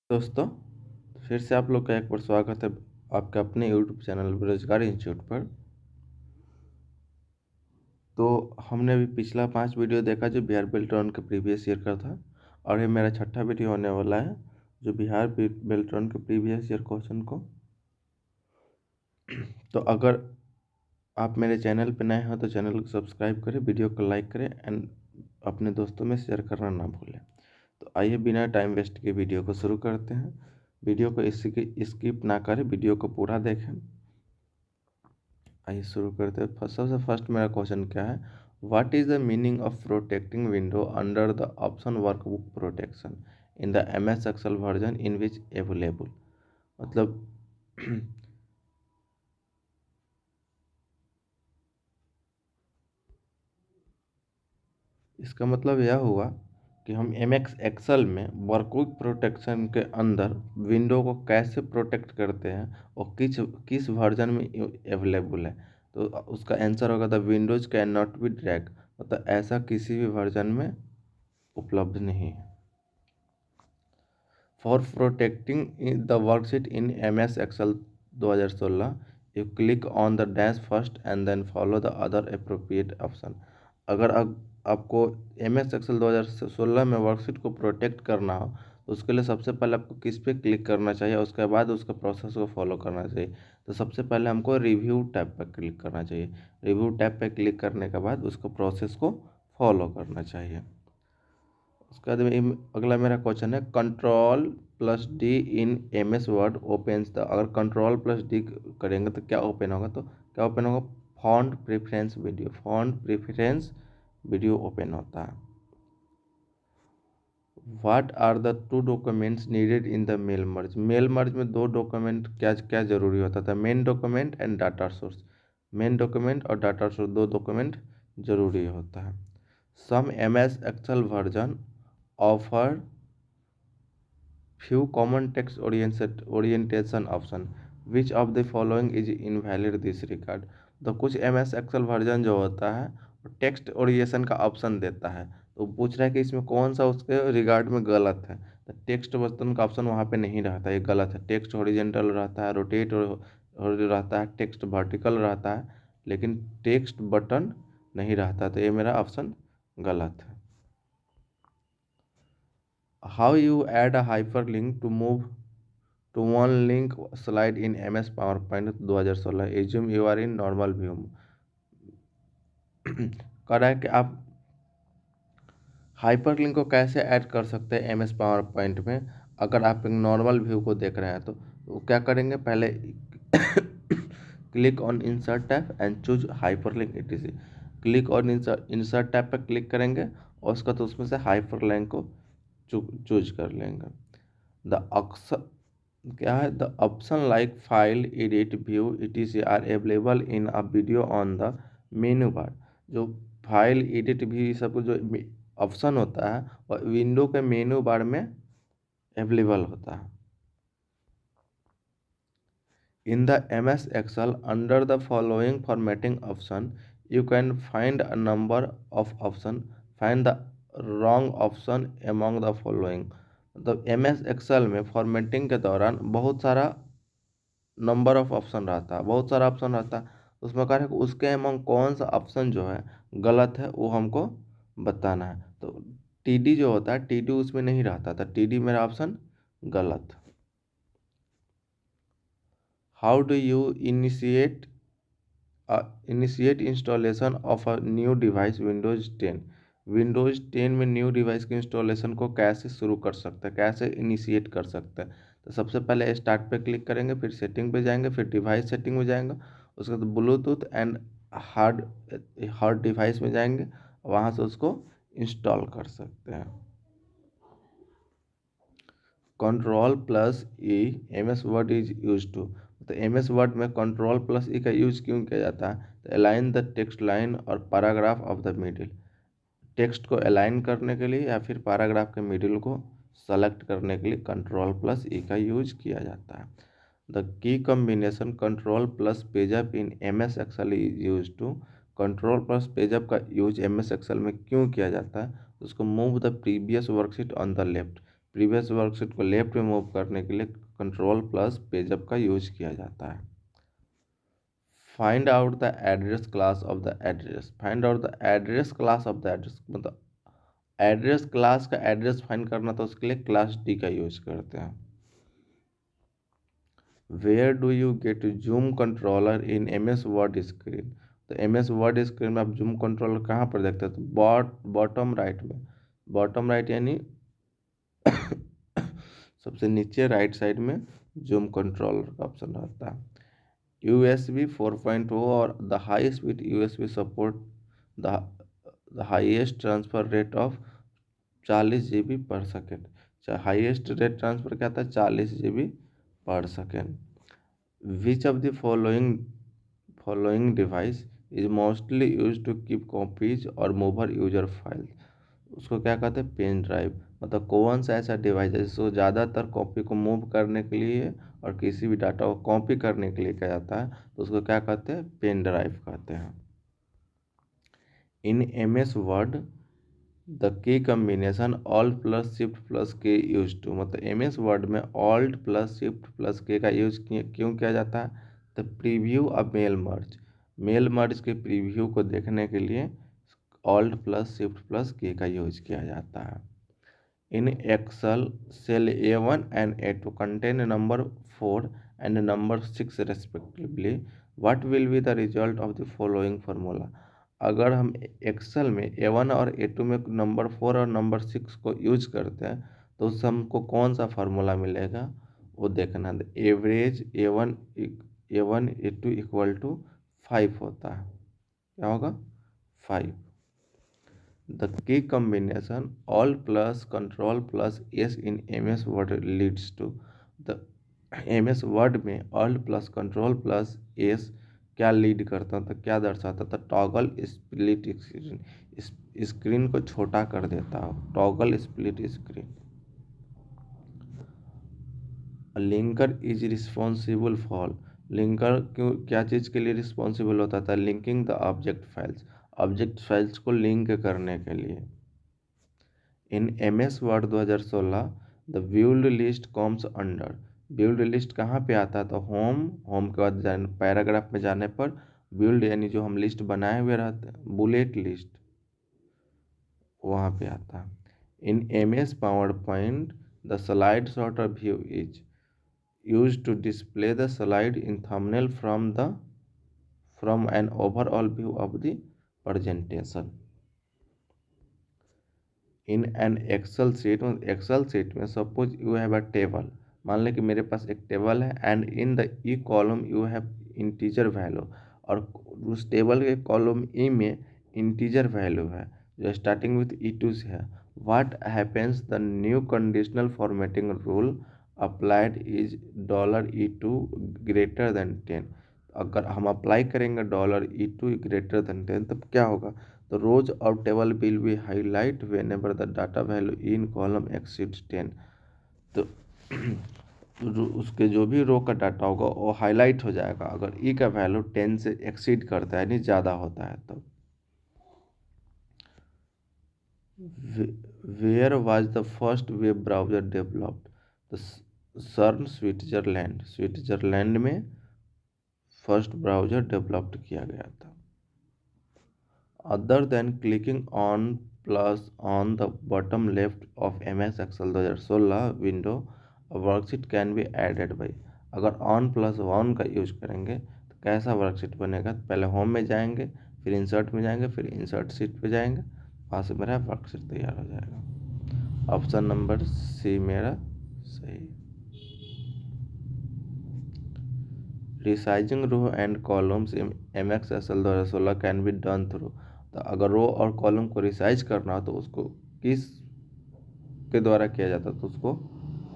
दोस्तों, फिर से आप लोग का एक बार स्वागत है आपके अपने यूट्यूब चैनल बेरोजगार इंस्टीट्यूट पर। तो हमने अभी पिछला 5 वीडियो देखा जो बिहार बेल्ट्रॉन के प्रीवियस ईयर का था, और ये मेरा छठा वीडियो होने वाला है जो बिहार बेल्ट्रॉन के प्रीवियस ईयर क्वेश्चन को। तो अगर आप मेरे चैनल पर नए हो तो चैनल को सब्सक्राइब करें, वीडियो को लाइक करें एंड अपने दोस्तों में शेयर करना ना भूलें। तो आइए बिना टाइम वेस्ट के वीडियो को शुरू करते हैं। वीडियो को स्किप ना करें, वीडियो को पूरा देखें। आइए शुरू करते हैं। सबसे फर्स्ट मेरा क्वेश्चन क्या है, what is the meaning of protecting window under the option workbook protection in the MS Excel version in which available. मतलब इसका मतलब यह हुआ कि हम MS एक्सेल में वर्कबुक प्रोटेक्शन के अंदर विंडो को कैसे प्रोटेक्ट करते हैं और किस किस वर्जन में अवेलेबल है। तो उसका आंसर होगा the windows can not be drag, मतलब ऐसा किसी भी वर्जन में उपलब्ध नहीं है। For protecting the worksheet in MS Excel 2016 you click on the dash first and then follow the other appropriate option. अगर आपको MS एक्सेल 2016 में वर्कशीट को प्रोटेक्ट करना हो तो उसके लिए सबसे पहले आपको किस पे क्लिक करना चाहिए, उसके बाद उसका प्रोसेस को फॉलो करना चाहिए। तो सबसे पहले हमको रिव्यू टैब पर क्लिक करना चाहिए। रिव्यू टैब पर क्लिक करने के बाद उसको प्रोसेस को फॉलो करना चाहिए। उसके बाद अगला मेरा क्वेश्चन है, Ctrl+D in MS word opens the. अगर Ctrl+D करेंगे तो क्या ओपन होगा, तो क्या ओपन होगा, font preference video. Font preference video open होता है। What are the two documents needed in the mail merge. Mail merge में दो डॉक्यूमेंट क्या क्या जरूरी होता था, main document and data source. Main document और डाटा सोर्स दो डॉक्यूमेंट जरूरी होता है। Some MS Excel version offer few common text orientation option, which of the following is invalid this regard। तो कुछ MS एक्सेल वर्जन जो होता है वो टेक्स्ट ओरिएंटेशन का ऑप्शन देता है, तो पूछ रहा है कि इसमें कौन सा उसके रिगार्ड में गलत है। तो टेक्स्ट बटन का ऑप्शन वहाँ पे नहीं रहता, ये गलत है। टेक्स्ट हॉरिजेंटल रहता है, रोटेट रहता है, टेक्स्ट वर्टिकल रहता है, लेकिन टेक्स्ट बटन नहीं रहता, तो ये मेरा ऑप्शन गलत है। How you add a hyperlink to move to one link slide in MS PowerPoint 2016। Assume you are in normal view। कह रहा है कि आप हाइपरलिंक को कैसे ऐड कर सकते हैं MS पावर पॉइंट में। अगर आप एक नॉर्मल व्यू को देख रहे हैं तो क्या करेंगे, पहले click on insert tab and choose hyperlink etc। Click on insert tab पर क्लिक करेंगे और उसका तो उसमें से हाइपरलिंक को चूज कर लेंगे। द अक्सर क्या है, the option like file edit view etc are available in a video on the menu bar. जो फाइल एडिट भी सब जो ऑप्शन होता है वह विंडो के मेनू बार में अवेलेबल होता है। In the MS Excel under the following formatting option you can find a number of option, find the wrong option among the following. मतलब MS एक्सेल में फॉर्मेटिंग के दौरान बहुत सारा नंबर ऑफ ऑप्शन रहता है, बहुत सारा ऑप्शन रहता है। उसमें कह रहे हैं कि उसके एमंग कौन सा ऑप्शन जो है गलत है वो हमको बताना है। तो TD जो होता है TD उसमें नहीं रहता था, TD मेरा ऑप्शन गलत। How do you initiate installation of a new device Windows 10। Windows 10 में न्यू डिवाइस के इंस्टॉलेशन को कैसे शुरू कर सकते हैं, कैसे इनिशिएट कर सकते हैं। तो सबसे पहले स्टार्ट पे क्लिक करेंगे, फिर सेटिंग पे जाएंगे, फिर डिवाइस सेटिंग में जाएंगे, उसके बाद Bluetooth and hard hard device में जाएंगे, वहाँ से उसको इंस्टॉल कर सकते हैं। Ctrl+E MS Word is use to. तो MS वर्ड में Ctrl+E का यूज क्यों किया जाता है, तो अलाइन द टेक्स्ट लाइन और paragraph of the middle. Text को अलाइन करने के लिए या फिर पैराग्राफ के मिडिल को सेलेक्ट करने के लिए Ctrl+E का यूज किया जाता है। The key combination control plus page up in MS Excel is use to. Control plus page up का यूज MS एक्सेल में क्यों किया जाता है, उसको move the previous worksheet on the left. Previous worksheet को लेफ्ट में मूव करने के लिए कंट्रोल प्लस पेजअप का यूज किया जाता है। Find out the address class of the address. Find out the address class of the address, मतलब एड्रेस क्लास का एड्रेस फाइंड करना तो उसके लिए क्लास डी का यूज करते हैं। Where do you get zoom controller in MS Word screen. तो MS वर्ड स्क्रीन में आप जूम कंट्रोलर कहाँ पर देखते हैं, तो बॉटम राइट में। बॉटम राइट यानी सबसे नीचे राइट साइड में जूम कंट्रोलर का ऑप्शन रहता है। USB 4.0 और the high speed USB support the highest transfer rate of 40 GB per second. Highest rate transfer क्या था, 40 GB per second. Which of the following device is mostly use to keep copies or mover user file. उसको क्या कहते हैं, pen drive. मतलब कौन सा ऐसा डिवाइस है जिसको ज़्यादातर कॉपी को मूव करने के लिए और किसी भी डाटा को कॉपी करने के लिए किया जाता है, तो उसको क्या कहते हैं, पेन ड्राइव कहते हैं। In MS Word the key combination alt plus shift plus K use to. मतलब MS वर्ड में alt plus shift plus K का यूज क्यों किया जाता है, the preview a mail merge के प्रीव्यू को देखने के लिए alt plus shift plus K का यूज किया जाता है। In Excel, cell A1 and A2 contain number 4 and number 6 respectively. What will be the result of the following formula? अगर हम एक्सेल में A1 और A2 में नंबर 4 और नंबर 6 को यूज करते हैं तो उससे हमको कौन सा फार्मूला मिलेगा वो देखना है। Average A1 A2 equal to 5 होता है। क्या होगा, 5। The key combination Alt plus Control plus S in MS Word leads to the MS Word में Alt plus Control plus S क्या लीड करता था, क्या दर्शाता था, टॉगल स्प्लिट स्क्रीन। स्क्रीन को छोटा कर देता हो, toggle split screen. Linker is responsible for. Linker क्यों, क्या चीज़ के लिए रिस्पॉन्सिबल होता था, लिंकिंग द ऑब्जेक्ट फाइल्स को लिंक करने के लिए। In MS Word 2016 the bulleted list comes under. Bulleted list कहाँ पे आता है, तो होम के बाद पैराग्राफ में जाने पर व्यूल्ड यानी जो हम लिस्ट बनाए हुए रहते हैं, बुलेट लिस्ट, वहाँ पे आता है। In MS PowerPoint the slide sorter view is use to display the slide in thumbnail from an overall view of the presentation. In an Excel sheet में suppose you have a table. मान लें कि मेरे पास एक टेबल है and in the E column you have integer value, और उस टेबल के कॉलम ई में इंटीजर वैल्यू है जो स्टार्टिंग विथ E2 से है। What happens the new conditional formatting rule applied is $E2 greater than 10। अगर हम अप्लाई करेंगे $E2 ग्रेटर देन 10 तब क्या होगा, तो रोज और table will be highlight when ever the data value in column exceeds 10। तो उसके जो भी रो का डाटा होगा वो हाईलाइट हो जाएगा अगर ई का वैल्यू 10 से एक्सीड करता है, यानी ज़्यादा होता है तब। Where was the first web browser developed, तो सर्न स्विट्जरलैंड में फर्स्ट ब्राउज़र डेवलप्ड किया गया था। Other than clicking on plus on the bottom left of MS Excel 2016 window, a worksheet can be added by। अगर on plus on का use करेंगे तो कैसा वर्कशीट बनेगा, तो पहले होम में जाएंगे, फिर इंसर्ट में जाएंगे, फिर इंसर्ट शीट पे जाएंगे, वहाँ से मेरा वर्कशीट तैयार हो जाएगा। ऑप्शन नंबर सी मेरा सही। Resizing row and columns in MS Excel 2016 can be done through. तो अगर रो और कॉलम को रिसाइज करना हो तो उसको किस के द्वारा किया जाता है, तो उसको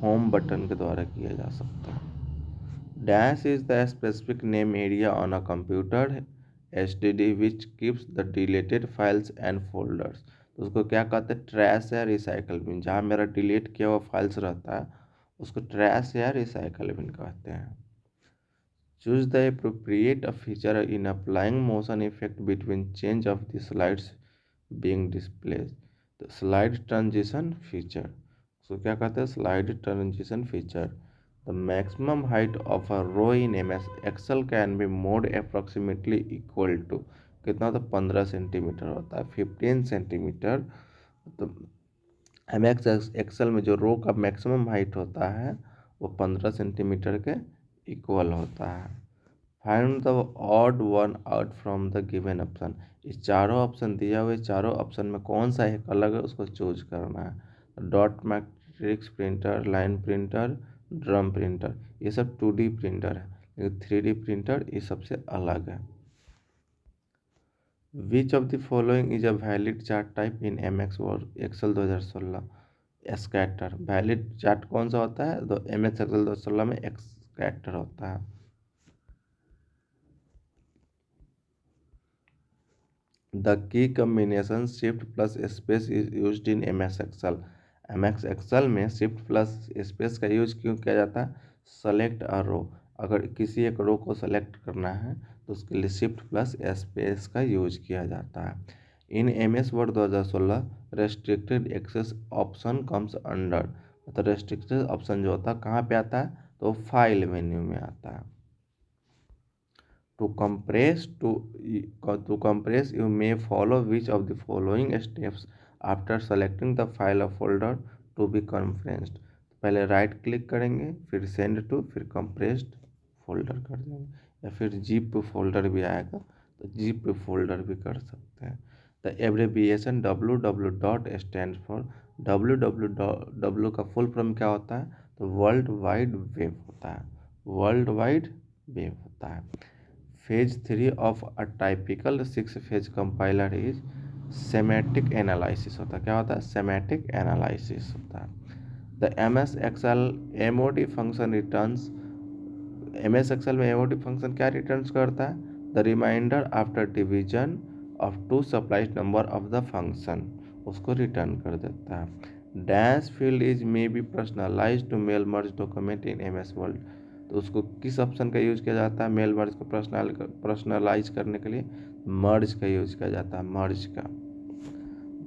होम बटन के द्वारा किया जा सकता है। Dash is the specific name area on a computer STD which keeps the deleted files and folders. तो उसको क्या कहते हैं, ट्रैश या रिसाइकल बिन। जहाँ मेरा डिलीट किया हुआ फाइल्स रहता है उसको ट्रैश या रिसाइकल बिन कहते हैं। Choose the appropriate feature in applying motion effect between change of the slides being displayed। तो स्लाइड ट्रांजिशन फीचर, उसको क्या कहते हैं, slide transition feature. The maximum height of a row in M S Excel can be made approximately equal to कितना होता है, 15 centimetre होता है, 15 सेंटीमीटर। तो एम एक्स एक्सेल में जो रो का मैक्सिमम हाइट होता है वो 15 सेंटीमीटर के इक्वल होता है। Find the odd one out from the given option. इस चारों ऑप्शन दिया हुए चारों ऑप्शन में कौन सा एक अलग है उसको चूज करना है। Dot matrix printer, line printer, drum printer, ये सब 2D प्रिंटर है, लेकिन 3D प्रिंटर ये सबसे अलग है। Which of the following is a valid chart type in M X Word Excel 2016। Scatter valid chart कौन सा होता है, तो एम एक्स एक्सेल 2016 में स्कैटर होता है। The key combination shift plus space is used in M S Excel. M X Excel में shift plus space का यूज क्यों किया जाता है, सेलेक्ट अ रो, अगर किसी एक रो को सेलेक्ट करना है तो उसके लिए शिफ्ट प्लस स्पेस का यूज किया जाता है। In M S Word 2016 restricted access option comes under, मतलब रेस्ट्रिक्टेड ऑप्शन जो होता है कहाँ पे आता है, तो फाइल मेन्यू में आता है। To compress, you may follow which of the following steps after selecting the file or folder to be compressed। पहले राइट क्लिक करेंगे, फिर सेंड टू, फिर कंप्रेस्ड फोल्डर कर देंगे, या फिर जिप फोल्डर भी आएगा तो जिप फोल्डर भी कर सकते हैं। The एब्रेविएशन WW dot stand for, WWW का फुल फॉर्म क्या होता है, तो वर्ल्ड वाइड वेब होता है, वर्ल्ड वाइड वेब होता है। Phase 3 of a typical 6 phase compiler is semantic analysis होता है, क्या होता है, semantic analysis होता है। The MS Excel MOD function returns, MS Excel में MOD function क्या returns करता है, the remainder after division of two supplied number of the function, उसको return कर देता है। Dash field is may be personalized to mail merge document in MS Word, तो उसको किस ऑप्शन का यूज किया जाता है, मेल मर्ज को पर्सनलाइज करने के लिए मर्ज का यूज किया जाता है, मर्ज का।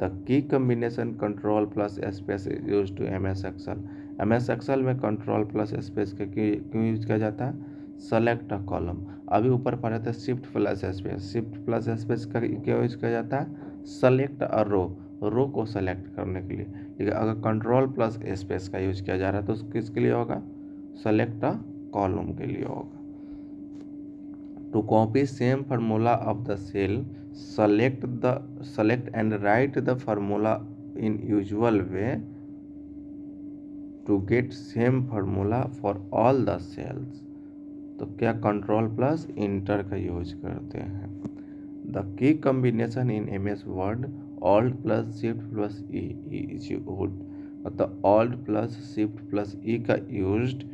The key combination control plus space use to M S Excel. M S Excel में कंट्रोल प्लस स्पेस का क्यों यूज किया जाता है, सेलेक्ट अ कॉलम। अभी ऊपर पढ़े थे shift plus space, shift plus space का क्यों यूज किया जाता है, सेलेक्ट अ रो, रो को सेलेक्ट करने के लिए। ठीक है, अगर कंट्रोल प्लस स्पेस का यूज किया जा रहा है तो किसके लिए होगा, सेलेक्ट अ कॉलम के लिए होगा। To copy same formula of the cell, select and write the formula in usual way to get same formula for all the cells, तो क्या कंट्रोल प्लस इंटर का यूज करते हैं। The key combination in M S Word alt plus shift plus E is used, मतलब alt plus shift plus E का used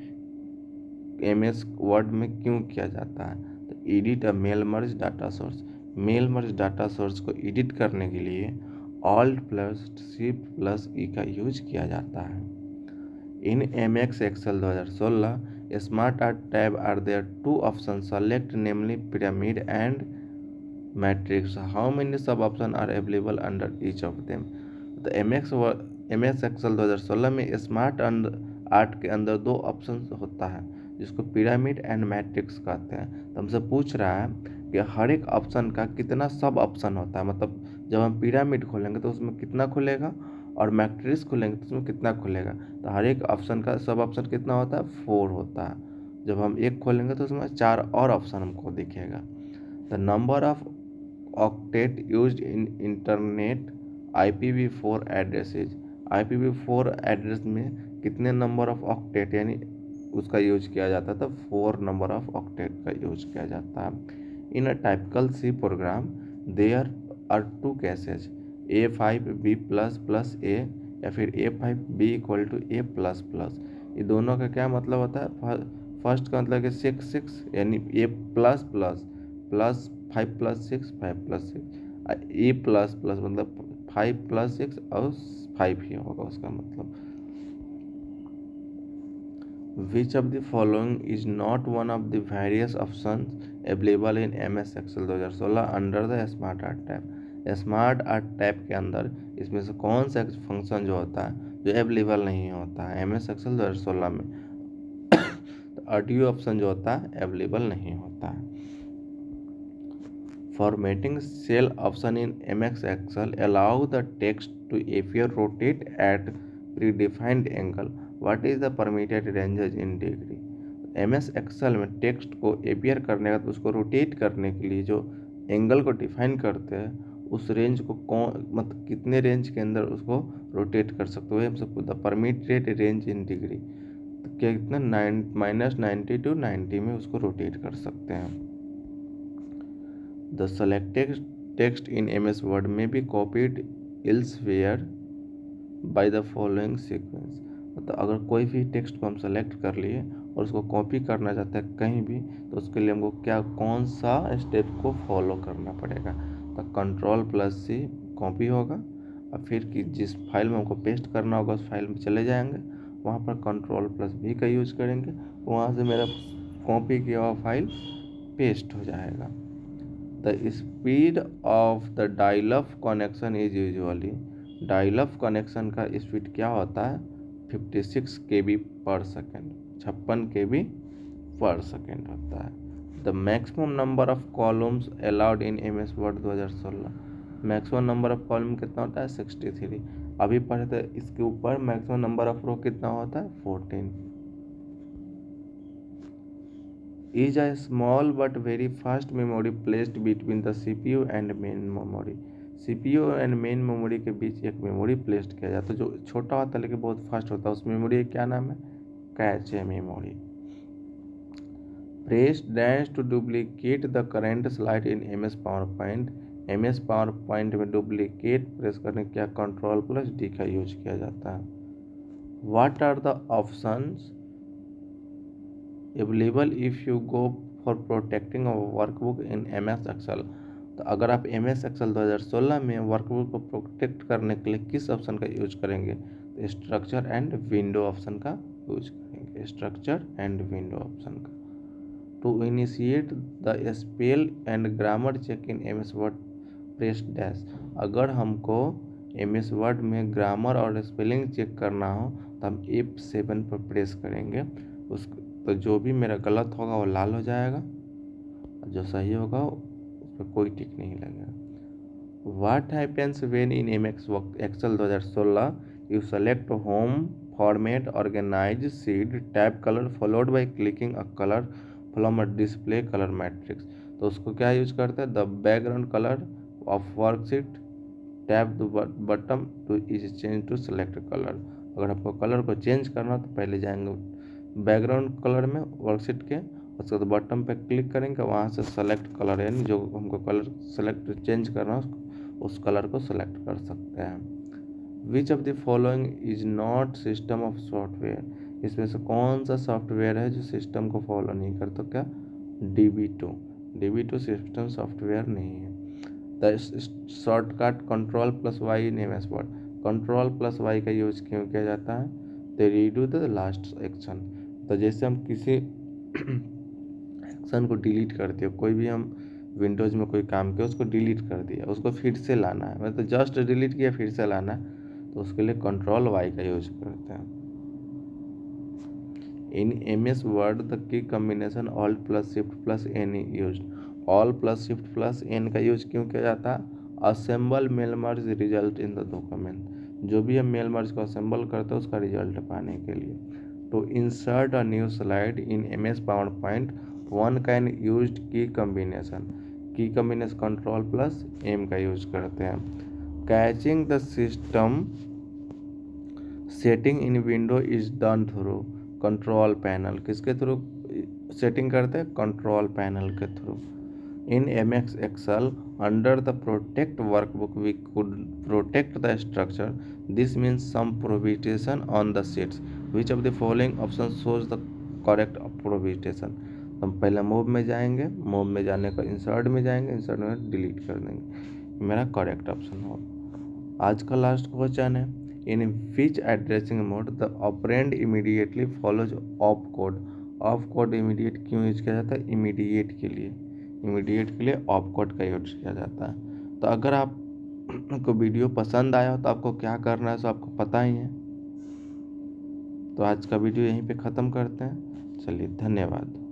M S word में क्यों किया जाता है, तो edit a mail merge data source, mail merge data source को edit करने के लिए alt plus shift plus E का यूज किया जाता है। In M X Excel 2016 SmartArt tab are there two option select namely pyramid and matrix, how many sub option are available under each of them. तो M S Excel 2016 में smart art के अंदर दो option होता है जिसको pyramid and matrix कहते हैं। तो हमसे पूछ रहा है कि हर एक ऑप्शन का कितना सब ऑप्शन होता है, मतलब जब हम पिरामिड खोलेंगे तो उसमें कितना खुलेगा और मैट्रिक्स खोलेंगे तो उसमें कितना खुलेगा। तो हर एक ऑप्शन का सब ऑप्शन कितना होता है, 4 होता है। जब हम एक खोलेंगे तो उसमें 4 और ऑप्शन हमको दिखेगा। The number of octet used in internet IPv4 addresses, IPv4 address में कितने नंबर ऑफ ऑक्टेट यानी उसका यूज किया जाता है, तो 4 नंबर ऑफ ऑक्टेट का यूज किया जाता है। In a typical C program there are 2 cases, A5B plus plus A या फिर A5B equal to A plus plus. ये दोनों का क्या मतलब होता है, फर्स्ट का मतलब कि 6 यानी A plus plus plus 5 plus 6 5 plus 6, A plus plus मतलब 5 प्लस 6 और 5 ही होगा उसका मतलब। Which of the following is not one of the various options available in MS Excel 2016 under the smart art tab. Smart art tab के अंदर इसमें से कौन सा फंक्शन जो होता है जो अवेलेबल नहीं होता है MS एक्सेल 2016 में। तो ऑडियो ऑप्शन जो होता है अवेलेबल नहीं होता है। Formatting cell option in MS Excel allow the text to appear rotate at predefined angle. What is the permitted ranges in degree? MS Excel में टेक्स्ट को appear करने का तो उसको रोटेट करने के लिए जो एंगल को डिफाइन करते हैं उस रेंज को कौन मतलब कितने रेंज के अंदर उसको रोटेट कर सकते हो, हम सबको the permitted range in degree, तो क्या कितना -90 to 90 में उसको रोटेट कर सकते हैं। The selected text in MS Word में be copied elsewhere by the following sequence. मतलब अगर कोई भी टेक्स्ट को हम सेलेक्ट कर लिए और उसको कॉपी करना चाहते हैं कहीं भी, तो उसके लिए हमको क्या कौन सा स्टेप को फॉलो करना पड़ेगा। तो Ctrl+C कॉपी होगा और फिर कि जिस फाइल में हमको पेस्ट करना होगा उस फाइल में चले जाएंगे, वहाँ पर Ctrl+V का यूज करेंगे, वहाँ से मेरा कॉपी किया हुआ फाइल पेस्ट हो जाएगा। The speed of the dial-up connection is usually, dial-up connection का स्पीड क्या होता है 56 KB पर सेकेंड, 56 KB पर सेकेंड होता है। The maximum number of columns allowed in MS Word 2016, maximum number of column कितना होता है 63। अभी पढ़े थे इसके ऊपर मैक्सिमम नंबर ऑफ रो कितना होता है 14। is a small but very fast memory placed between the CPU and main memory। CPU and main memory के बीच एक मेमोरी प्लेस्ड किया जाता है जो छोटा होता है लेकिन बहुत फास्ट होता है, उस मेमोरी का क्या नाम है cache memory. Press dash to duplicate the current slide in MS PowerPoint, MS PowerPoint में डुप्लीकेट प्रेस करने क्या Ctrl+D का यूज किया जाता है। What are the options available if you go for protecting a workbook in MS Excel. तो अगर आप MS एक्सेल 2016 में वर्कबुक को प्रोटेक्ट करने के लिए किस ऑप्शन का यूज करेंगे, तो स्ट्रक्चर एंड विंडो ऑप्शन का यूज करेंगे, स्ट्रक्चर एंड विंडो ऑप्शन का। To initiate the spell and grammar check in MS Word press dash, अगर हमको MS वर्ड में ग्रामर और स्पेलिंग चेक करना हो तो हम F7 पर प्रेस करेंगे, उस तो जो भी मेरा गलत होगा वो लाल हो जाएगा और जो सही होगा उस पर कोई टिक नहीं लगेगा। What happens when in MS Excel 2016 you select home format organize sheet tab colour followed by clicking a colour from a display colour matrix. तो उसको क्या यूज करते हैं the background colour of worksheet tab the button to is change to select colour. अगर आपको colour को change करना तो पहले जाएंगे बैकग्राउंड कलर में वर्कशीट के, उसके बाद बटन पे क्लिक करेंगे, वहाँ से सेलेक्ट कलर यानी जो हमको कलर सेलेक्ट चेंज करना है उस कलर को सेलेक्ट कर सकते हैं। विच of the following is not system of software, इसमें से कौन सा सॉफ्टवेयर है जो सिस्टम को फॉलो नहीं करता, क्या DB2 सिस्टम सॉफ्टवेयर नहीं है। The shortcut Ctrl+Y in MS word, Ctrl+Y का यूज क्यों किया जाता है, तो रीडू द लास्ट एक्शन। तो जैसे हम किसी एक्शन को डिलीट करते हो, कोई भी हम विंडोज़ में कोई काम किया उसको डिलीट कर दिया, उसको फिर से लाना है, मतलब जस्ट डिलीट किया फिर से लाना है, तो उसके लिए Ctrl+Y का यूज करते हैं। In MS Word the key combination Alt+Shift+N use, Alt+Shift+N का यूज क्यों किया जाता है, assemble mail merge result in the document, जो भी हम मेल मर्ज को असेंबल करते हैं उसका रिजल्ट पाने के लिए। To insert a new slide in MS PowerPoint one can use key combination Ctrl+M का यूज करते हैं। Changing the system setting in window is done through control panel, किसके थ्रू सेटिंग करते हैं कंट्रोल पैनल के थ्रू। In MS Excel under the protect workbook we could protect the structure, this means some prohibition on the sheets, which of the following option shows the correct प्रोविटेशन। हम पहले move में जाएंगे, move में जाने का insert में जाएंगे, इंसर्ट में डिलीट कर देंगे, मेरा करेक्ट ऑप्शन होगा। आज का लास्ट क्वेश्चन है, in which addressing mode the operand immediately follows op code, op code immediate क्यों यूज किया जाता है, इमीडिएट के लिए ऑफ कोड का यूज किया जाता है। तो अगर आपको वीडियो पसंद आया हो तो आपको क्या करना है, सो आपको पता ही है, तो आज का वीडियो यहीं पे ख़त्म करते हैं। चलिए, धन्यवाद।